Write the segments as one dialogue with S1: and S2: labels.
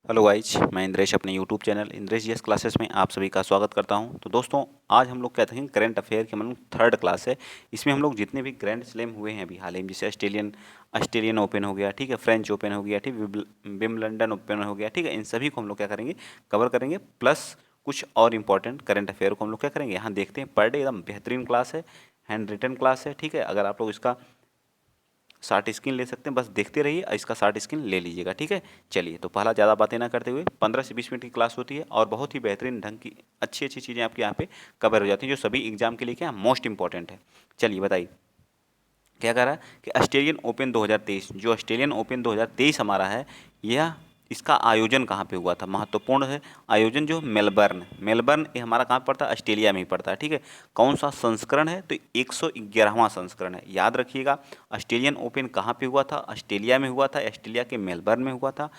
S1: Hello guys, मैं इंद्रेश अपने YouTube channel Indresh GS classes में आप सभी का स्वागत करता हूं। तो दोस्तों, आज हम लोग कहते हैं करंट अफेयर की मतलब थर्ड क्लास है। इसमें हम लोग जितने भी ग्रैंड स्लैम हुए हैं अभी हाल ही में, जैसे ऑस्ट्रेलियन ओपन हो गया, ठीक है, फ्रेंच ओपन हो गया, ठीक, विम्बलडन ओपन हो गया, ठीक है, इन सभी को हम लोग क्या करेंगे, कवर करेंगे। प्लस कुछ और इंपॉर्टेंट करंट अफेयर को हम लोग क्या करेंगे, यहाँ देखते हैं। पर डे एकदम बेहतरीन क्लास है, हैंड रिटन क्लास है, ठीक है। अगर आप लोग इसका शार्ट स्क्रीन ले सकते हैं, बस देखते रहिए, इसका शार्ट स्क्रीन ले लीजिएगा, ठीक है। चलिए, तो पहला ज़्यादा बातें ना करते हुए 15 से 20 मिनट की क्लास होती है और बहुत ही बेहतरीन ढंग की अच्छी अच्छी चीज़ें आपके यहाँ पे कवर हो जाती हैं, जो सभी एग्जाम के लिए क्या मोस्ट इंपॉर्टेंट है। चलिए बताइए, क्या कह रहा है कि ऑस्ट्रेलियन ओपन 2023, जो ऑस्ट्रेलियन ओपन 2023 हमारा है, यह इसका आयोजन कहाँ पे हुआ था, महत्वपूर्ण है। आयोजन जो मेलबर्न, मेलबर्न ये हमारा कहाँ पड़ता है, ऑस्ट्रेलिया में ही पड़ता है, ठीक है। कौन सा संस्करण है, तो 111वां संस्करण है, याद रखिएगा। ऑस्ट्रेलियन ओपन कहाँ पे हुआ था, ऑस्ट्रेलिया में हुआ था, ऑस्ट्रेलिया के मेलबर्न में हुआ था।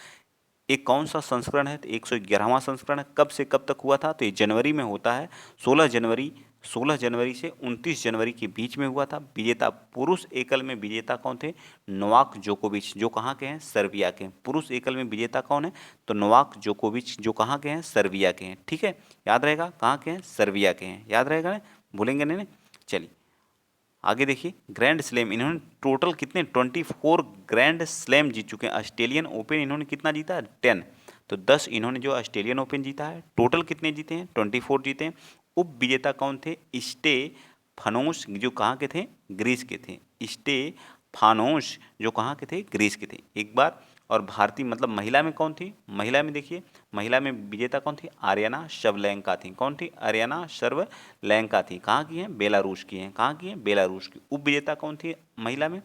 S1: एक कौन सा संस्करण है, तो 111वां संस्करण है। कब से कब तक हुआ था, तो ये जनवरी में होता है, 16 जनवरी, 16 जनवरी से 29 जनवरी के बीच में हुआ था। विजेता पुरुष एकल में विजेता कौन थे, नोवाक जोकोविच, जो कहाँ के हैं, सर्बिया के हैं। पुरुष एकल में विजेता कौन है, तो नोवाक जोकोविच, जो कहाँ के हैं, सर्बिया के हैं, ठीक है। याद रहेगा, कहाँ के हैं, सर्बिया के हैं, याद रहेगा ना, भूलेंगे नहीं। चलिए आगे देखिए, ग्रैंड स्लैम इन्होंने टोटल कितने 24 ग्रैंड स्लैम जीत चुके हैं। ऑस्ट्रेलियन ओपन इन्होंने कितना जीता है, 10। तो 10 इन्होंने जो ऑस्ट्रेलियन ओपन जीता है, टोटल कितने जीते हैं, 24 जीते हैं। उप विजेता कौन थे, स्टे फनोस, जो कहाँ के थे, ग्रीस के थे। स्टे फानोस, जो कहाँ के थे, ग्रीस के थे, एक बार। और भारतीय मतलब महिला में कौन थी, महिला में देखिए, महिला में विजेता कौन थी, आर्याना शवलेंका थी। कौन थी, आर्याना शर्वलेंका थी। कहाँ की हैं, बेलारूस की हैं, कहाँ की हैं, बेलारूस की। उप विजेता कौन थी महिला में,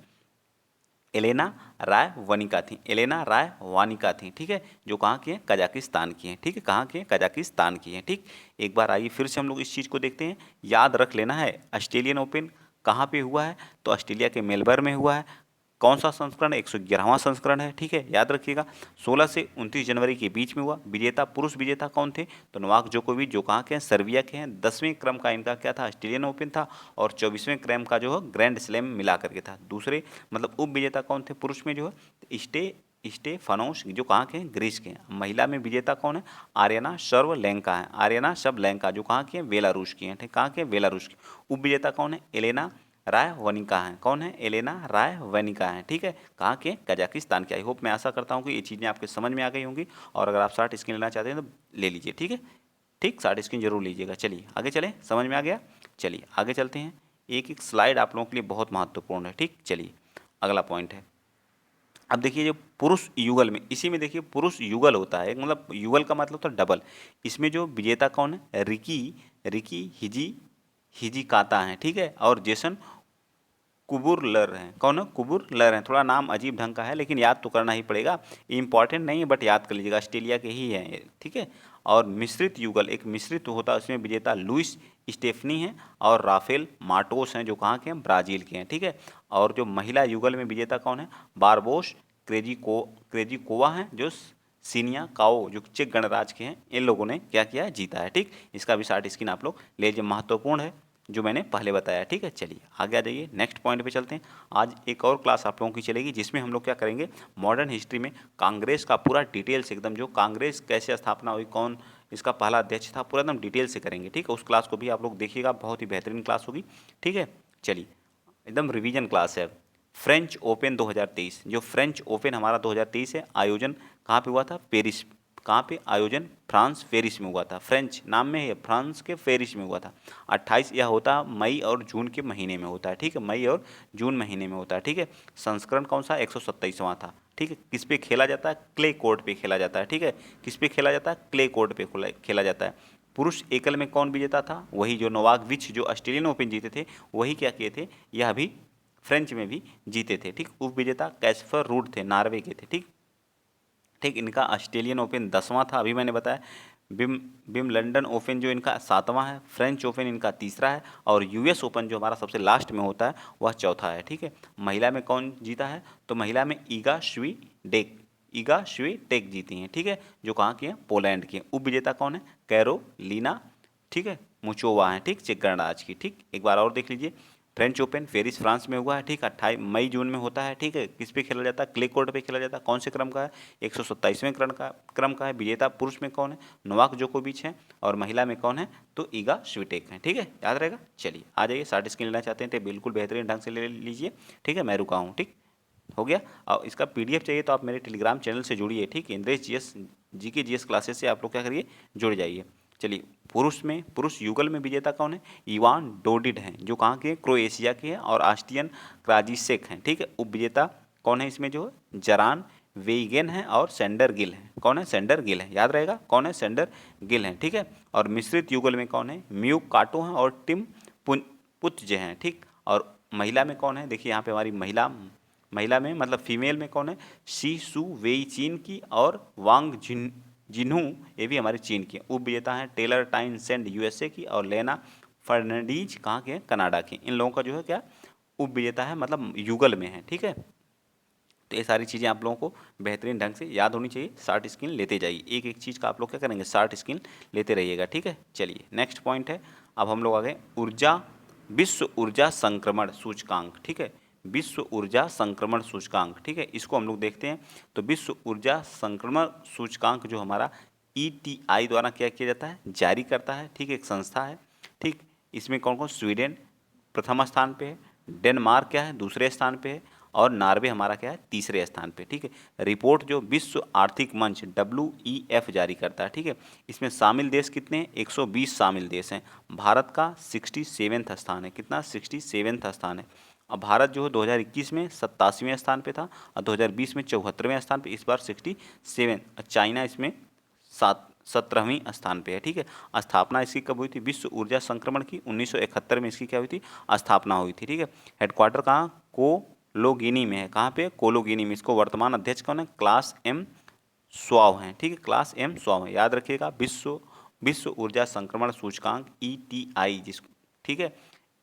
S1: एलेना राय वनिका थी, एलेना राय वानिका थी, ठीक है, जो कहाँ की हैं, कजाकिस्तान की हैं, ठीक है, कहाँ की हैं, कजाकिस्तान की हैं, ठीक। एक बार आइए फिर से हम लोग इस चीज़ को देखते हैं, याद रख लेना है। ऑस्ट्रेलियन ओपन कहाँ पे हुआ है, तो ऑस्ट्रेलिया के मेलबर्न में हुआ है। कौन सा संस्करण है, 111वां संस्करण है, ठीक है, याद रखिएगा। 16 से 29 जनवरी के बीच में हुआ। विजेता पुरुष विजेता कौन थे, तो नोवाक जोकोविच, जो कहाँ के हैं, सर्बिया के हैं। 10वें क्रम का इनका क्या था, ऑस्ट्रेलियन ओपन था। और 24वें क्रम का जो है ग्रैंड स्लैम मिला करके था। दूसरे मतलब उप विजेता कौन थे पुरुष में, जो है स्टेफानोस, जो कहाँ के हैं, ग्रीस के हैं। महिला में विजेता कौन है, आर्याना शर्वलेंका है, आर्याना शवलेंका, जो कहाँ की है, बेलारूस की हैं, ठीक, कहाँ के हैं, बेलारूस की। उप विजेता कौन है, एलेना राय वनिका है। कौन है, एलेना राय वनिका है, ठीक है, कहाँ के, कजाकिस्तान के। आई होप, मैं आशा करता हूँ कि ये चीज़ें आपके समझ में आ गई होंगी। और अगर आप शार्ट स्क्रीन लेना चाहते हैं तो ले लीजिए, ठीक है, ठीक, शार्ट स्क्रीन जरूर लीजिएगा। चलिए आगे चलें, समझ में आ गया। चलिए आगे चलते हैं। एक एक स्लाइड आप लोगों के लिए बहुत महत्वपूर्ण है, ठीक। चलिए अगला पॉइंट है, अब देखिए, जो पुरुष युगल में, इसी में देखिए पुरुष युगल होता है, मतलब युगल का मतलब तो डबल। इसमें जो विजेता कौन है, रिकी रिकी हिजी हिजी काता है, ठीक है, और जेसन कुबुरलर हैं। कौन है, कुबुरलर हैं। थोड़ा नाम अजीब ढंग का है, लेकिन याद तो करना ही पड़ेगा। इंपॉर्टेंट नहीं है, बट याद कर लीजिएगा, ऑस्ट्रेलिया के ही हैं ये, ठीक है। और मिश्रित युगल, एक मिश्रित होता है, उसमें विजेता लुइस स्टेफनी है और राफेल मार्टोस हैं, जो कहाँ के हैं, ब्राज़ील के हैं, ठीक है। और जो महिला युगल में विजेता कौन है, बारबोस क्रेजिकोवा हैं, जो सीनिया काओ, जो चेक गणराज्य के हैं। इन लोगों ने क्या किया है, जीता है, ठीक। इसका भी शार्ट स्क्रीन आप लोग ले लीजिए, महत्वपूर्ण है, जो मैंने पहले बताया, ठीक है। चलिए आगे आ जाइए, नेक्स्ट पॉइंट पे चलते हैं। आज एक और क्लास आप लोगों की चलेगी, जिसमें हम लोग क्या करेंगे, मॉडर्न हिस्ट्री में कांग्रेस का पूरा डिटेल्स एकदम, जो कांग्रेस कैसे स्थापना हुई, कौन इसका पहला अध्यक्ष था, पूरा एकदम डिटेल से करेंगे, ठीक है। उस क्लास को भी आप लोग देखिएगा, बहुत ही बेहतरीन क्लास होगी, ठीक है। चलिए, एकदम रिवीजन क्लास है। फ्रेंच ओपन 2023, जो फ्रेंच ओपन हमारा 2023 है, आयोजन कहाँ पे हुआ था, पेरिस। कहाँ पे आयोजन, फ्रांस पेरिस में हुआ था। फ्रेंच नाम में है, फ्रांस के पेरिस में हुआ था। 28, यह होता मई और जून के महीने में होता है, ठीक है, मई और जून महीने में होता है, ठीक है। संस्करण कौन सा, 127वां था, ठीक है। किस पे खेला जाता है, क्ले कोर्ट पे खेला जाता है, ठीक है। किस पे खेला जाता है, क्ले कोर्ट पे खेला जाता है। पुरुष एकल में कौन विजेता था, वही जो नोवाक विच, जो ऑस्ट्रेलियन ओपन जीते थे, वही क्या किए थे, यह भी फ्रेंच में भी जीते थे, ठीक। उप विजेता कैस्पर रूड थे, नॉर्वे के थे, ठीक, ठीक। इनका ऑस्ट्रेलियन ओपन 10वां था, अभी मैंने बताया। बिम लंदन ओपन जो इनका 7वां है, फ्रेंच ओपन इनका तीसरा है, और यूएस ओपन जो हमारा सबसे लास्ट में होता है, वह चौथा है, ठीक है। महिला में कौन जीता है, तो महिला में ईगा स्वीटेक जीती हैं, ठीक है, जो कहाँ की हैं, पोलैंड की हैं। उप विजेता कौन है, कैरोलिना, ठीक है, मुचोवा है, ठीक, चेक गणराज्य की, ठीक। एक बार और देख लीजिए, फ्रेंच ओपन पेरिस फ्रांस में हुआ है, ठीक है, 28 मई जून में होता है, ठीक है। किस पे खेला जाता है? क्ले कोर्ट पे खेला जाता है। कौन से क्रम का है? 127वें क्रम का है। विजेता पुरुष में कौन है? नोवाक जोकोविच है। और महिला में कौन है? तो ईगा स्विटेक है, ठीक है, याद रहेगा। चलिए आ जाइए, शार्ट स्क्रीन लेना चाहते हैं तो बिल्कुल बेहतरीन ढंग से ले लीजिए, ठीक है, मैं रुका हूँ, ठीक हो गया। और इसका पीडीएफ चाहिए तो आप मेरे टेलीग्राम चैनल से जुड़िए, ठीक है। Indresh GS GK GS classes से आप लोग क्या करिए, जुड़ जाइए। चलिए पुरुष युगल में विजेता कौन है? इवान डोडिड हैं, जो कहाँ के हैं? क्रोएशिया के हैं। और ऑस्ट्रियन क्राजिसेक हैं, ठीक है। उप विजेता कौन है इसमें? जो जरान वेइगेन है और सेंडर गिल है। कौन है? सेंडर गिल है, याद रहेगा, कौन है? सेंडर गिल है, ठीक है। और मिश्रित युगल में कौन है? म्यूक काटो हैं और टिम पुत्जे हैं, ठीक। और महिला में कौन है? देखिए यहाँ पे हमारी महिला में मतलब फीमेल में कौन है? शी सू वेई चीन की और वांग जिन्हू, ये भी हमारी चीन की। उप विजेता हैं टेलर टाइन सेंड यूएसए की और लेना फर्नांडीज कहाँ के हैं? कनाडा की। इन लोगों का जो है क्या उप विजेता है, मतलब युगल में है, ठीक है। तो ये सारी चीज़ें आप लोगों को बेहतरीन ढंग से याद होनी चाहिए। शार्ट स्क्रीन लेते जाइए, एक एक चीज़ का आप लोग क्या करेंगे? शार्ट स्क्रीन लेते रहिएगा, ठीक है। चलिए नेक्स्ट पॉइंट है, अब हम लोग आ गए विश्व ऊर्जा संक्रमण सूचकांक, ठीक है। विश्व ऊर्जा संक्रमण सूचकांक, ठीक है, इसको हम लोग देखते हैं। तो विश्व ऊर्जा संक्रमण सूचकांक जो हमारा ईटीआई द्वारा क्या किया जाता है? जारी करता है, ठीक है, एक संस्था है, ठीक। इसमें कौन कौन? स्वीडन प्रथम स्थान पे है, डेनमार्क क्या है? दूसरे स्थान पे है, और नॉर्वे हमारा क्या है? तीसरे स्थान पे, ठीक है। रिपोर्ट जो विश्व आर्थिक मंच WEF जारी करता है, ठीक है। इसमें शामिल देश कितने हैं? 120 शामिल देश हैं। भारत का 67वां स्थान है। कितना? 67वां स्थान है। अब भारत जो है 2021 में 87वें स्थान पे था और 2020 में 74वें स्थान पे, इस बार 67। चाइना इसमें 17वीं स्थान पे है, ठीक है। स्थापना इसकी कब हुई थी? विश्व ऊर्जा संक्रमण की 1971 में इसकी क्या हुई थी? स्थापना हुई थी, ठीक है। हेडक्वार्टर कहाँ? कोलोगिनी में है। कहाँ पे? कोलोगिनी में। इसको वर्तमान अध्यक्ष कौन है? क्लास एम स्वाव हैं, ठीक है, क्लास एम स्वाव हैं, याद रखिएगा। विश्व ऊर्जा संक्रमण सूचकांक ETI जिस, ठीक है।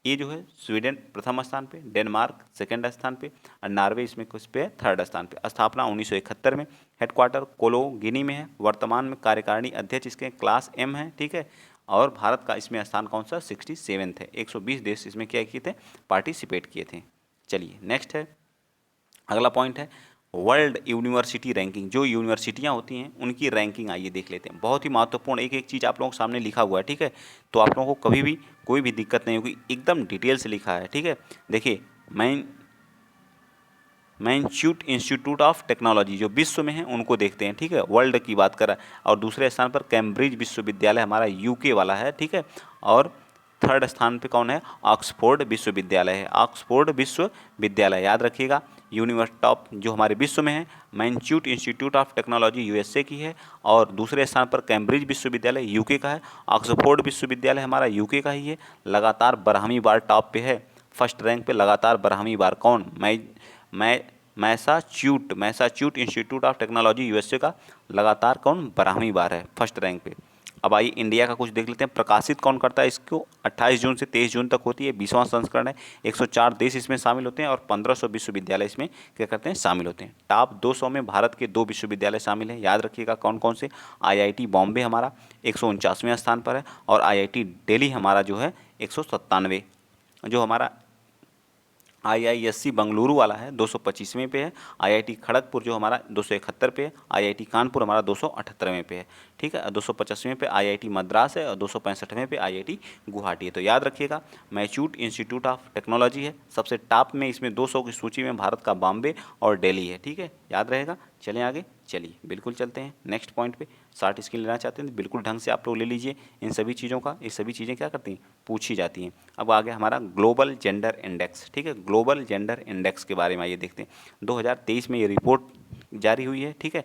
S1: ये जो है स्वीडन प्रथम स्थान पे, डेनमार्क सेकंड स्थान पे और नॉर्वे इसमें कुछ पे थर्ड स्थान पे। स्थापना 1971 में। हेडक्वार्टर कोलोगिनी में है। वर्तमान में कार्यकारिणी अध्यक्ष इसके क्लास एम है, ठीक है। और भारत का इसमें स्थान कौन सा? 67 है। 120 देश इसमें क्या किए थे? पार्टिसिपेट किए थे। चलिए नेक्स्ट है, अगला पॉइंट है वर्ल्ड यूनिवर्सिटी रैंकिंग। जो यूनिवर्सिटियां होती हैं उनकी रैंकिंग आइए देख लेते हैं। बहुत ही महत्वपूर्ण एक एक चीज़ आप लोगों के सामने लिखा हुआ है, ठीक है। तो आप लोगों को कभी भी कोई भी दिक्कत नहीं होगी, एकदम डिटेल से लिखा है, ठीक है। देखिए मैनच्यूट इंस्टीट्यूट ऑफ टेक्नोलॉजी जो विश्व में है उनको देखते हैं, ठीक है, वर्ल्ड की बात करा। और दूसरे स्थान पर कैम्ब्रिज विश्वविद्यालय हमारा UK वाला है, ठीक है। और थर्ड स्थान पे कौन है? ऑक्सफोर्ड विश्वविद्यालय है। ऑक्सफोर्ड विश्वविद्यालय याद रखिएगा। टॉप जो हमारे विश्व में है मैनच्यूट इंस्टीट्यूट ऑफ टेक्नोलॉजी USA की है। और दूसरे स्थान पर कैम्ब्रिज विश्वविद्यालय UK का है। ऑक्सफोर्ड विश्वविद्यालय हमारा UK का ही है। लगातार 12वीं बार टॉप पे है, फर्स्ट रैंक पे लगातार 12वीं बार। कौन? मैसाच्यूट इंस्टीट्यूट ऑफ टेक्नोलॉजी USA का लगातार कौन? 12वीं बार है, फर्स्ट रैंक पे। अब आइए इंडिया का कुछ देख लेते हैं। प्रकाशित कौन करता है इसको? 28 जून से 23 जून तक होती है, 20वां संस्करण है। 104 देश इसमें शामिल होते हैं और 1500 विश्वविद्यालय इसमें क्या करते हैं? शामिल होते हैं। टॉप 200 में भारत के 2 विश्वविद्यालय शामिल हैं, याद रखिएगा कौन कौन से? IIT बॉम्बे हमारा 149वें स्थान पर है और IIT दिल्ली हमारा जो है 197। जो हमारा IISc बंगलुरु वाला है 225वें पे है। IIT खड़गपुर जो हमारा 271 पे है। IIT कानपुर हमारा 278वें पे है, ठीक है। 250वें पे IIT मद्रास है और 265वें पे IIT गुवाहाटी है। तो याद रखिएगा मैसूट इंस्टीट्यूट ऑफ टेक्नोलॉजी है सबसे टॉप में। इसमें 200 की सूची में भारत का बॉम्बे और दिल्ली है, ठीक है, याद रहेगा। चलें आगे, चलिए बिल्कुल चलते हैं नेक्स्ट पॉइंट पे। शार्ट स्क्रीन लेना चाहते हैं तो बिल्कुल ढंग से आप लोग ले लीजिए इन सभी चीज़ों का। ये सभी चीज़ें क्या करती हैं? पूछी जाती हैं। अब आगे हमारा ग्लोबल जेंडर इंडेक्स, ठीक है। ग्लोबल जेंडर इंडेक्स के बारे में आइए देखते हैं। 2023 में ये रिपोर्ट जारी हुई है, ठीक है,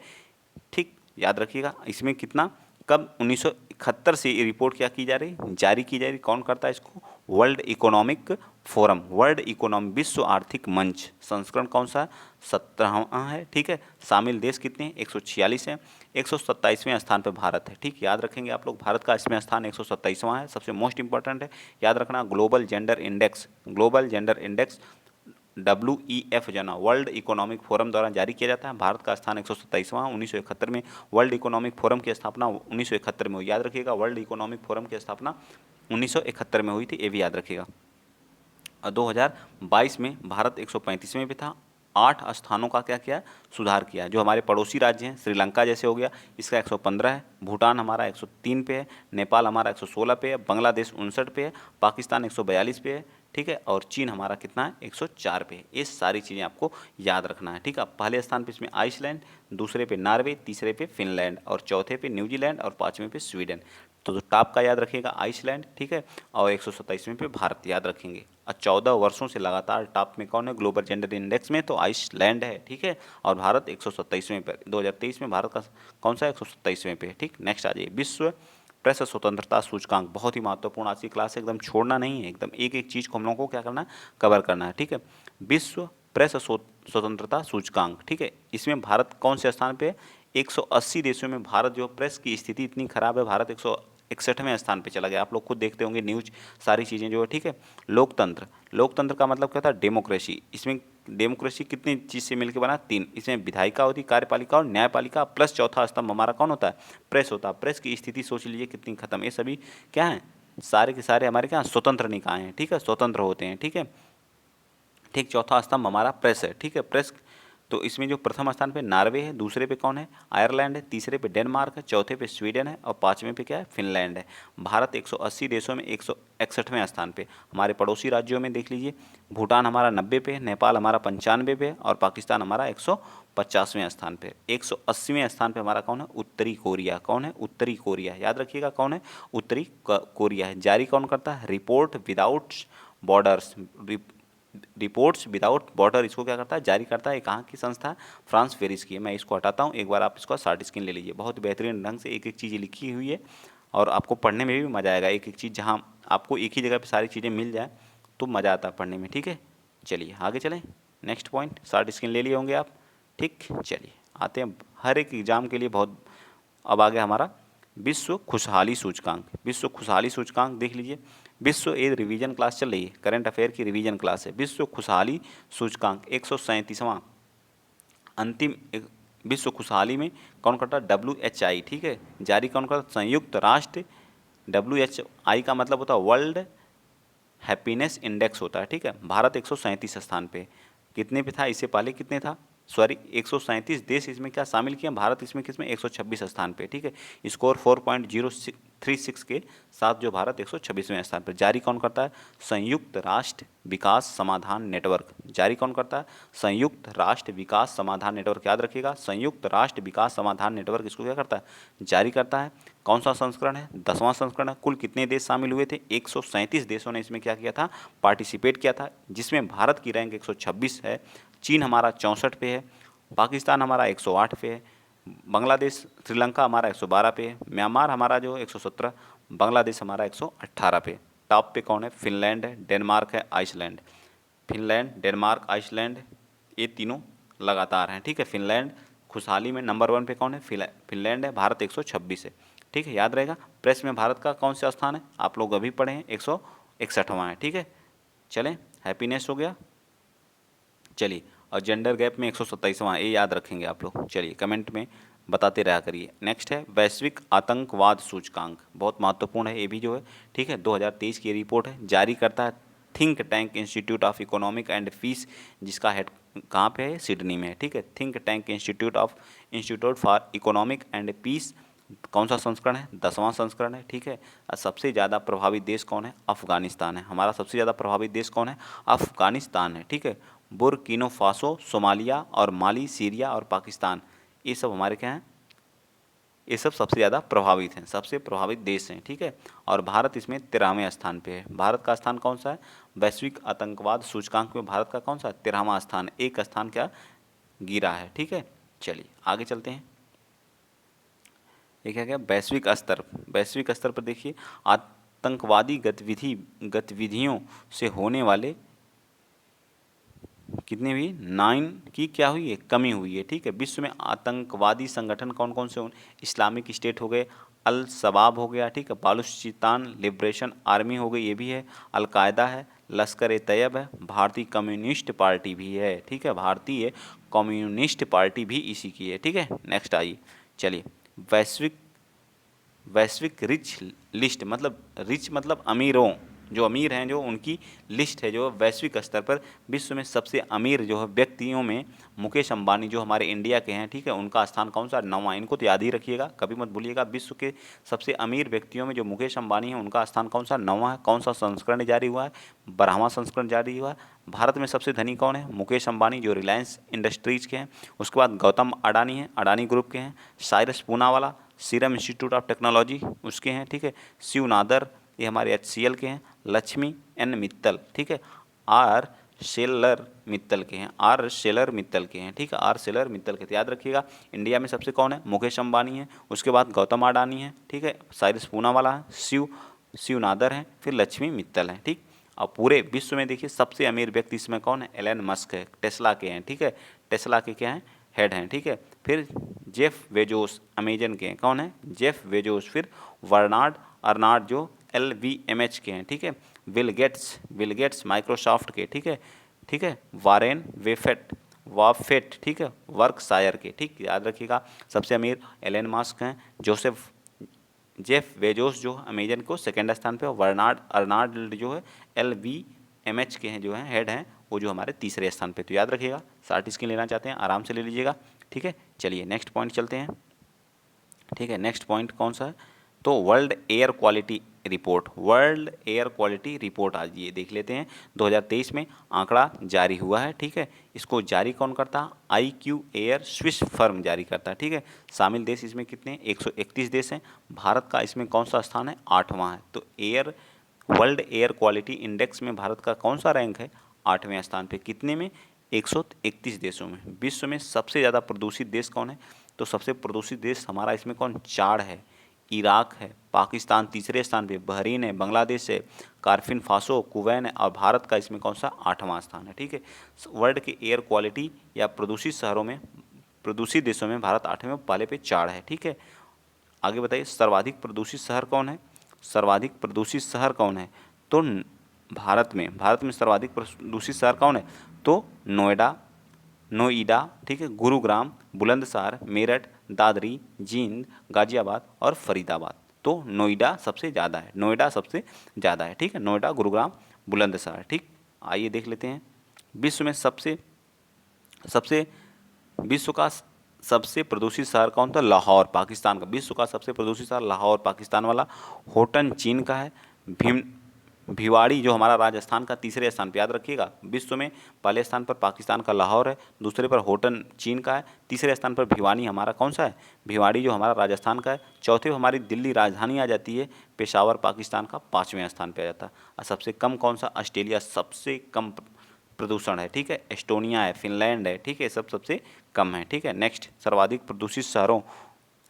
S1: ठीक, याद रखिएगा। इसमें कितना, कब? 1971 से ये रिपोर्ट क्या की जा रही? जारी की जा रही। कौन करता है इसको? World economic forum, world economic विश्व आर्थिक मंच। संस्करण कौन सा? 17वां है, ठीक है। शामिल देश कितने हैं? 146 हैं। 127वें स्थान पर भारत है, ठीक, याद रखेंगे आप लोग। भारत का इसमें स्थान 127वां है, सबसे मोस्ट इंपॉर्टेंट है, याद रखना। Global gender index, global gender index WEF जो ना वर्ल्ड इकोनॉमिक फोरम द्वारा जारी किया जाता है। भारत का स्थान 127वां। 1971 में वर्ल्ड इकोनॉमिक फोरम की स्थापना 1971 में हुई, याद रखिएगा। वर्ल्ड इकोनॉमिक फोरम की स्थापना 1971 में हुई थी, ये भी याद रखिएगा। 2022 में भारत 135वें पे था। 8 स्थानों का क्या किया, सुधार किया। जो हमारे पड़ोसी राज्य हैं, श्रीलंका जैसे हो गया, इसका 115 है। भूटान हमारा 103 पे है। नेपाल हमारा 116 पे है। बांग्लादेश 59 पे है। पाकिस्तान 142 पे है, ठीक है। और चीन हमारा कितना है, 104 पे है। ये सारी चीज़ें आपको याद रखना है, ठीक है। पहले स्थान पे इसमें आइसलैंड, दूसरे पे नॉर्वे, तीसरे पे फिनलैंड और चौथे पे न्यूजीलैंड और पाँचवें पे स्वीडन। तो टॉप का याद रखिएगा आइसलैंड, ठीक है। और 127वें पे भारत याद रखेंगे। और 14 वर्षों से लगातार टॉप में कौन है ग्लोबल जेंडर इंडेक्स में, तो आइसलैंड है, ठीक है। और भारत 127वें पर, 2023 में भारत का कौन सा 127वें पे, ठीक। नेक्स्ट आ जाइए, विश्व प्रेस स्वतंत्रता सूचकांक, बहुत ही महत्वपूर्ण आज की क्लास है, एकदम छोड़ना नहीं है, एकदम एक एक चीज़ को हम लोगों को क्या करना है, कवर करना है, ठीक है। विश्व प्रेस स्वतंत्रता सूचकांक, ठीक है। इसमें भारत कौन से स्थान पे, 180 देशों में भारत जो प्रेस की स्थिति इतनी खराब है, भारत 161वें स्थान पे चला गया। आप लोग खुद देखते होंगे न्यूज, सारी चीज़ें जो है, ठीक है। लोकतंत्र, लोकतंत्र का मतलब क्या था, डेमोक्रेसी। इसमें डेमोक्रेसी कितनी चीज़ से मिलकर बना, 3। इसमें विधायिका होती, कार्यपालिका और न्यायपालिका, प्लस चौथा स्तंभ हमारा कौन होता है, प्रेस होता है। प्रेस की स्थिति सोच लीजिए कितनी खत्म। ये सभी क्या है, सारे के सारे हमारे क्या स्वतंत्र निकाय हैं, ठीक है, स्वतंत्र होते हैं, ठीक है। ठीक, चौथा स्तंभ हमारा प्रेस है, ठीक है। प्रेस, तो इसमें जो प्रथम स्थान पे नॉर्वे है, दूसरे पे कौन है, आयरलैंड है, तीसरे पे डेनमार्क है, चौथे पे स्वीडन है और पाँचवें पे क्या है, फिनलैंड है। भारत 180 देशों में 161वें स्थान पे। हमारे पड़ोसी राज्यों में देख लीजिए, भूटान हमारा 90 पे, नेपाल हमारा 95 पे और पाकिस्तान हमारा 150वें स्थान पे। 180वें स्थान पे हमारा कौन है, उत्तरी कोरिया। कौन है, उत्तरी कोरिया, याद रखिएगा कौन है, उत्तरी कोरिया है। जारी कौन करता है, report without borders, reports without border, इसको क्या करता है, जारी करता है। कहाँ की संस्था है, फ्रांस पेरिस की है। मैं इसको हटाता हूँ, एक बार आप इसको शॉर्ट स्क्रीन ले लीजिए। बहुत बेहतरीन ढंग से एक एक चीज़ लिखी हुई है और आपको पढ़ने में भी मज़ा आएगा। एक एक चीज़ जहाँ आपको एक ही जगह पे सारी चीज़ें मिल जाए तो मज़ा आता है पढ़ने में, ठीक है। चलिए आगे चलें, नेक्स्ट पॉइंट, शॉर्ट स्क्रीन ले लिए होंगे आप, ठीक। चलिए आते हैं हर एक एग्जाम के लिए बहुत, अब आ गया हमारा विश्व खुशहाली सूचकांक। विश्व खुशहाली सूचकांक देख लीजिए, विश्व एक रिवीजन क्लास चल रही है, करंट अफेयर की रिवीजन क्लास है। विश्व खुशहाली सूचकांक 137वां अंतिम विश्व खुशहाली में कौन करता है, WHI, ठीक है। जारी कौन करता, संयुक्त राष्ट्र। WHI का मतलब होता है वर्ल्ड हैप्पीनेस इंडेक्स होता है, ठीक है। भारत 137 स्थान पे, कितने पे था, इससे पहले कितने था, सॉरी 137 देश इसमें क्या शामिल किए, भारत इसमें किसमें 126 स्थान पे, ठीक है। स्कोर 4.036 के साथ जो भारत 126वें स्थान पर। जारी कौन करता है, संयुक्त राष्ट्र विकास समाधान नेटवर्क। जारी कौन करता है, संयुक्त राष्ट्र विकास समाधान नेटवर्क, याद रखिएगा, संयुक्त राष्ट्र विकास समाधान नेटवर्क इसको क्या करता है, जारी करता है। कौन सा संस्करण है, 10वां संस्करण है। कुल कितने देश शामिल हुए थे, 137 देशों ने इसमें क्या किया था, पार्टिसिपेट किया था, जिसमें भारत की रैंक 126 है। चीन हमारा 64 पे है। पाकिस्तान हमारा 108 पे है। बांग्लादेश, श्रीलंका हमारा 112 पे है। म्यांमार हमारा जो 117, बांग्लादेश हमारा 118 पे। टॉप पे कौन है, फिनलैंड है, डेनमार्क है, आइसलैंड। फिनलैंड, डेनमार्क, आइसलैंड, ये तीनों लगातार हैं, ठीक है। फिनलैंड खुशहाली में नंबर 1 पे कौन है, फिनलैंड है। भारत 126 है, ठीक है, याद रहेगा। प्रेस में भारत का कौन सा स्थान है, आप लोग अभी पढ़े हैं, 161वां है, ठीक है। चलें, हैप्पीनेस हो गया। चलिए, और जेंडर गैप में 127वां, ये याद रखेंगे आप लोग। चलिए कमेंट में बताते रहा करिए। नेक्स्ट है वैश्विक आतंकवाद सूचकांक, बहुत महत्वपूर्ण है ये भी जो है, ठीक है। 2023 की रिपोर्ट है, जारी करता है think tank institute of economic and peace, जिसका हेड कहाँ पे है, सिडनी में है, ठीक है। Think tank institute for economic and peace, कौन सा संस्करण है, 10वां संस्करण है, ठीक है। और सबसे ज़्यादा प्रभावित देश कौन है, अफगानिस्तान है। हमारा सबसे ज़्यादा प्रभावित देश कौन है, अफगानिस्तान है, ठीक है। बुर्किनो फासो, सोमालिया और माली, सीरिया और पाकिस्तान, ये सब हमारे क्या हैं, ये सब सबसे ज़्यादा प्रभावित हैं, सबसे प्रभावित देश हैं, ठीक है। और भारत इसमें 13वें स्थान पे है। भारत का स्थान कौन सा है, वैश्विक आतंकवाद सूचकांक में भारत का कौन सा 13वां स्थान, एक स्थान क्या गिरा है, ठीक है। चलिए आगे चलते हैं। ये क्या क्या, वैश्विक स्तर पर देखिए, आतंकवादी गतिविधियों से होने वाले कितने हुई, 9 की क्या हुई है, कमी हुई है, ठीक है। विश्व में आतंकवादी संगठन कौन कौन से हों, इस्लामिक स्टेट हो गए, अल शबाब हो गया, ठीक है, बालूचिस्तान लिबरेशन आर्मी हो गई, ये भी है, अलकायदा है, लश्कर ए तैयब है, भारतीय कम्युनिस्ट पार्टी भी है, ठीक है, भारतीय कम्युनिस्ट पार्टी भी इसी की है, ठीक है। नेक्स्ट आइए, चलिए, वैश्विक रिच लिस्ट, मतलब रिच मतलब अमीरों, जो अमीर हैं, जो उनकी लिस्ट है जो वैश्विक स्तर पर विश्व में सबसे अमीर जो है व्यक्तियों में मुकेश अंबानी जो हमारे इंडिया के हैं, ठीक है, उनका स्थान कौन सा? 9वां। इनको तो याद ही रखिएगा, कभी मत भूलिएगा। विश्व के सबसे अमीर व्यक्तियों में जो मुकेश अंबानी है उनका स्थान कौन सा? 9वां है। कौन सा संस्करण जारी हुआ है? 12वां संस्करण जारी हुआ है। भारत में सबसे धनी कौन है? मुकेश अंबानी जो रिलायंस इंडस्ट्रीज के हैं। उसके बाद गौतम अडानी हैं, अडानी ग्रुप के हैं। Cyrus Poonawalla serum institute of technology उसके हैं, ठीक है। शिव नादर ये हमारे HCL के हैं। लक्ष्मी एन मित्तल, ठीक है, आर शेलर मित्तल के हैं, आर शेलर मित्तल के हैं, ठीक है, आर शेलर मित्तल के। तो याद रखिएगा इंडिया में सबसे कौन है? मुकेश अंबानी है। उसके बाद गौतम अडानी है, ठीक है, साइरस पूनावाला है, शिव नादर हैं, फिर लक्ष्मी मित्तल हैं, ठीक। और पूरे विश्व में देखिए सबसे अमीर व्यक्ति इसमें कौन है? एलन मस्क है, टेस्ला के हैं, ठीक है, टेस्ला के क्या हैं? हेड हैं, ठीक है। फिर जेफ बेजोस अमेजन के हैं, कौन है? Jeff Bezos. फिर वर्नार्ड अर्नाल्ड जो LVMH के हैं, ठीक है। विल गेट्स माइक्रोसॉफ्ट के, ठीक है, ठीक है। वारेन वाफेट, ठीक है, वर्कशायर के, ठीक, याद रखिएगा। सबसे अमीर एलन मस्क हैं। जेफ बेजोस जो अमेजन को सेकेंड स्थान पे, वर्नार्ड अर्नाल्ड जो है LVMH के हैं, जो हैं हेड हैं, वो जो हमारे तीसरे स्थान पे। तो याद रखिएगा, शार्ट स्क्रीन लेना चाहते हैं आराम से ले लीजिएगा, ठीक है। चलिए नेक्स्ट पॉइंट चलते हैं, ठीक है। नेक्स्ट पॉइंट कौन सा है? तो वर्ल्ड एयर क्वालिटी रिपोर्ट आज ये देख लेते हैं। 2023 में आंकड़ा जारी हुआ है, ठीक है। इसको जारी कौन करता? IQ एयर स्विस फर्म जारी करता है, ठीक है। शामिल देश इसमें कितने? 131 देश हैं। भारत का इसमें कौन सा स्थान है? 8वां है। तो वर्ल्ड एयर क्वालिटी इंडेक्स में भारत का कौन सा रैंक है? 8वें स्थान पे। कितने में? 131 देशों में। विश्व में सबसे ज़्यादा प्रदूषित देश कौन है? तो सबसे प्रदूषित देश हमारा इसमें कौन? 4 है। इराक है, पाकिस्तान तीसरे स्थान पे, बहरीन है, बांग्लादेश है, कारफिन फासो, कुवैत है, और भारत का इसमें कौन सा? 8वां स्थान है, ठीक है। वर्ल्ड के एयर क्वालिटी या प्रदूषित शहरों में, प्रदूषित देशों में भारत 8वें पहले पे 4 है, ठीक है। आगे बताइए सर्वाधिक प्रदूषित शहर कौन है? सर्वाधिक प्रदूषित शहर कौन है? तो भारत में सर्वाधिक प्रदूषित शहर कौन है? तो नोएडा, ठीक है, गुरुग्राम, बुलंदशहर, मेरठ, दादरी, जींद, गाजियाबाद और फरीदाबाद। तो नोएडा सबसे ज़्यादा है, ठीक है। नोएडा, गुरुग्राम, बुलंदशहर, ठीक। आइए देख लेते हैं विश्व में विश्व का सबसे प्रदूषित शहर कौन था? लाहौर, पाकिस्तान का। विश्व का सबसे प्रदूषित शहर लाहौर, पाकिस्तान वाला। होटन चीन का है। भिवाड़ी जो हमारा राजस्थान का तीसरे स्थान पर, याद रखिएगा। विश्व में पहले स्थान पर पाकिस्तान का लाहौर है, दूसरे पर होटन चीन का है, तीसरे स्थान पर भिवानी हमारा कौन सा है? भिवाड़ी जो हमारा राजस्थान का है। चौथे पर हमारी दिल्ली राजधानी आ जाती है। पेशावर पाकिस्तान का 5वें स्थान पर आ जाता है। और सबसे कम कौन सा? ऑस्ट्रेलिया सबसे कम प्रदूषण है, ठीक है। एस्टोनिया है, फिनलैंड है, ठीक है, सबसे कम है, ठीक है। नेक्स्ट, सर्वाधिक प्रदूषित शहरों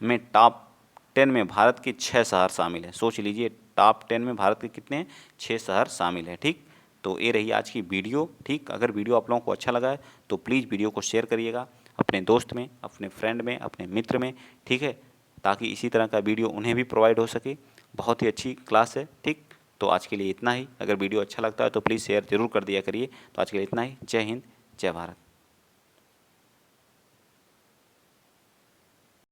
S1: में टॉप 10 में भारत के 6 शहर शामिल हैं। सोच लीजिए टॉप 10 में भारत के कितने हैं? 6 शहर शामिल हैं, ठीक। तो ये रही आज की वीडियो, ठीक। अगर वीडियो आप लोगों को अच्छा लगा है तो प्लीज़ वीडियो को शेयर करिएगा अपने दोस्त में, अपने फ्रेंड में, अपने मित्र में, ठीक है, ताकि इसी तरह का वीडियो उन्हें भी प्रोवाइड हो सके। बहुत ही अच्छी क्लास है, ठीक। तो आज के लिए इतना ही। अगर वीडियो अच्छा लगता है तो प्लीज़ शेयर जरूर कर दिया करिए। तो आज के लिए इतना ही। जय हिंद, जय भारत।